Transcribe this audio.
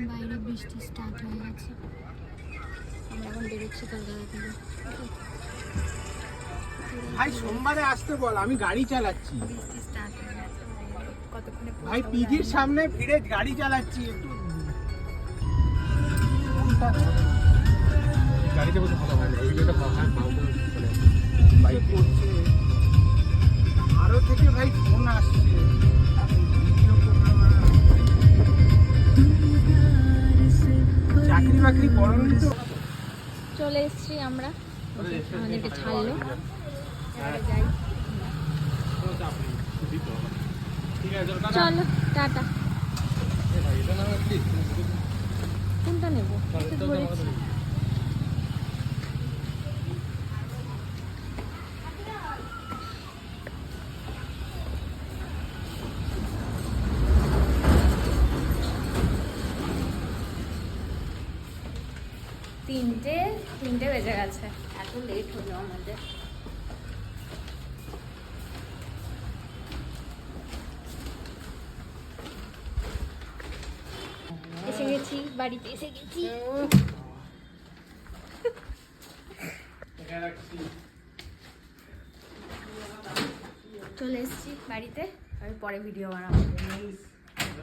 বাইরে বৃষ্টি স্টার্ট হয়ে গেছে। আমরা এখন বেরোচ্ছি কলকাতা থেকে। ভাই সোমবারে আসতে বল, আমি গাড়ি চালাচ্ছি। বৃষ্টি স্টার্ট হয়ে গেছে, কতক্ষণে ভাই পিজির সামনে ভিড়ে গাড়ি চালাচ্ছি, একটু গাড়িতে বসে ভালো হয় না, ভিডিওটা বাইক করছে আরো থেকে ভাই ফোন আসছে। চাকরি বাকরি করনি তো? চলে এসেছি আমরা, আমাদেরকে ছাড়লো। যাই, চলো টাটা। কোনটা নেবো? তিনটে বেজে গেছে, এত লেট হলো আমাদের। এসে গেছি, বাড়িতে এসে গেছি। চলে এসেছি বাড়িতে, আমি পরে ভিডিও বানাবো।